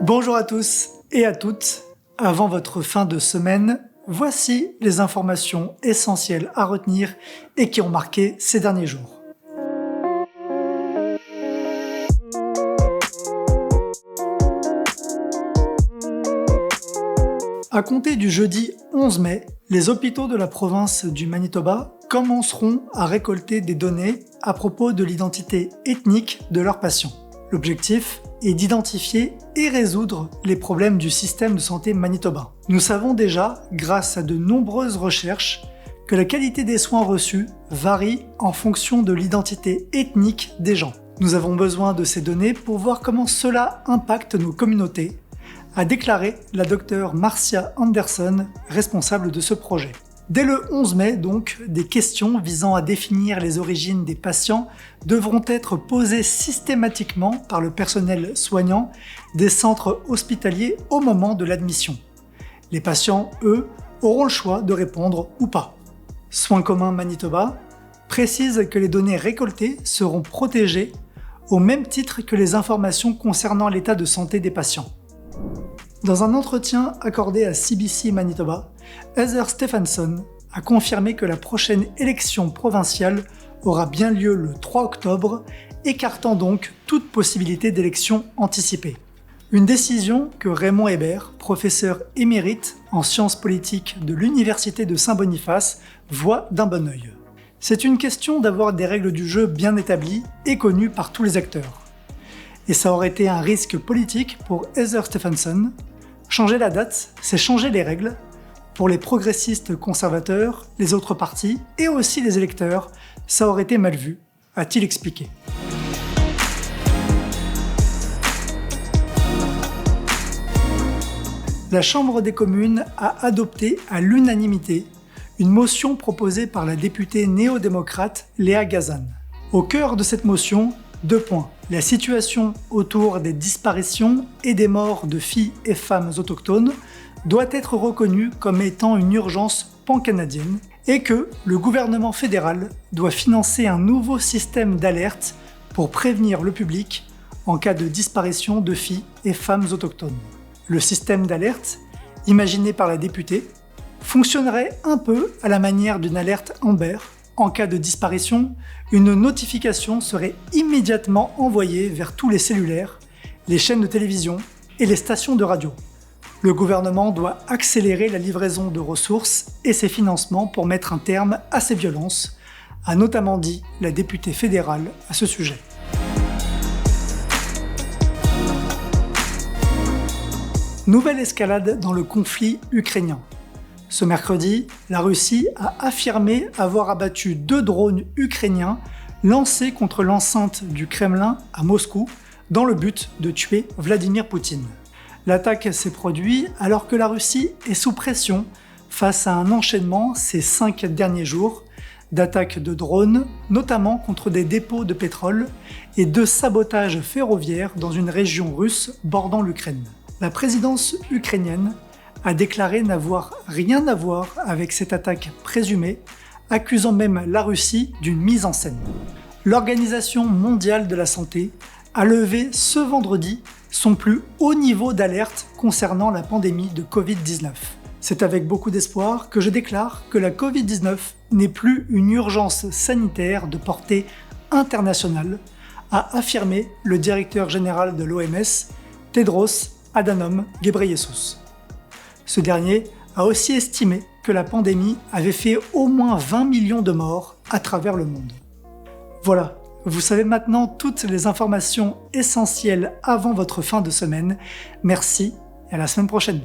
Bonjour à tous et à toutes. Avant votre fin de semaine, voici les informations essentielles à retenir et qui ont marqué ces derniers jours. À compter du jeudi 11 mai, les hôpitaux de la province du Manitoba commenceront à récolter des données à propos de l'identité ethnique de leurs patients. L'objectif est d'identifier et résoudre les problèmes du système de santé manitobain. Nous savons déjà, grâce à de nombreuses recherches, que la qualité des soins reçus varie en fonction de l'identité ethnique des gens. Nous avons besoin de ces données pour voir comment cela impacte nos communautés, a déclaré la docteure Marcia Anderson, responsable de ce projet. Dès le 11 mai, donc, des questions visant à définir les origines des patients devront être posées systématiquement par le personnel soignant des centres hospitaliers au moment de l'admission. Les patients, eux, auront le choix de répondre ou pas. Soins communs Manitoba précise que les données récoltées seront protégées au même titre que les informations concernant l'état de santé des patients. Dans un entretien accordé à CBC Manitoba, Heather Stefanson a confirmé que la prochaine élection provinciale aura bien lieu le 3 octobre, écartant donc toute possibilité d'élection anticipée. Une décision que Raymond Hébert, professeur émérite en sciences politiques de l'Université de Saint-Boniface, voit d'un bon œil. C'est une question d'avoir des règles du jeu bien établies et connues par tous les acteurs. Et ça aurait été un risque politique pour Heather Stefanson. Changer la date, c'est changer les règles. Pour les progressistes conservateurs, les autres partis et aussi les électeurs, ça aurait été mal vu, a-t-il expliqué. La Chambre des communes a adopté à l'unanimité une motion proposée par la députée néo-démocrate Léa Gazan. Au cœur de cette motion, 2 points. La situation autour des disparitions et des morts de filles et femmes autochtones doit être reconnue comme étant une urgence pan-canadienne et que le gouvernement fédéral doit financer un nouveau système d'alerte pour prévenir le public en cas de disparition de filles et femmes autochtones. Le système d'alerte, imaginé par la députée, fonctionnerait un peu à la manière d'une alerte Amber. En cas de disparition, une notification serait immédiatement envoyée vers tous les cellulaires, les chaînes de télévision et les stations de radio. Le gouvernement doit accélérer la livraison de ressources et ses financements pour mettre un terme à ces violences, a notamment dit la députée fédérale à ce sujet. Nouvelle escalade dans le conflit ukrainien. Ce mercredi, la Russie a affirmé avoir abattu 2 drones ukrainiens lancés contre l'enceinte du Kremlin à Moscou dans le but de tuer Vladimir Poutine. L'attaque s'est produite alors que la Russie est sous pression face à un enchaînement ces 5 derniers jours d'attaques de drones, notamment contre des dépôts de pétrole et de sabotage ferroviaire dans une région russe bordant l'Ukraine. La présidence ukrainienne a déclaré n'avoir rien à voir avec cette attaque présumée, accusant même la Russie d'une mise en scène. L'Organisation mondiale de la santé a levé ce vendredi son plus haut niveau d'alerte concernant la pandémie de Covid-19. C'est avec beaucoup d'espoir que je déclare que la Covid-19 n'est plus une urgence sanitaire de portée internationale, a affirmé le directeur général de l'OMS, Tedros Adhanom Ghebreyesus. Ce dernier a aussi estimé que la pandémie avait fait au moins 20 millions de morts à travers le monde. Voilà, vous savez maintenant toutes les informations essentielles avant votre fin de semaine. Merci et à la semaine prochaine.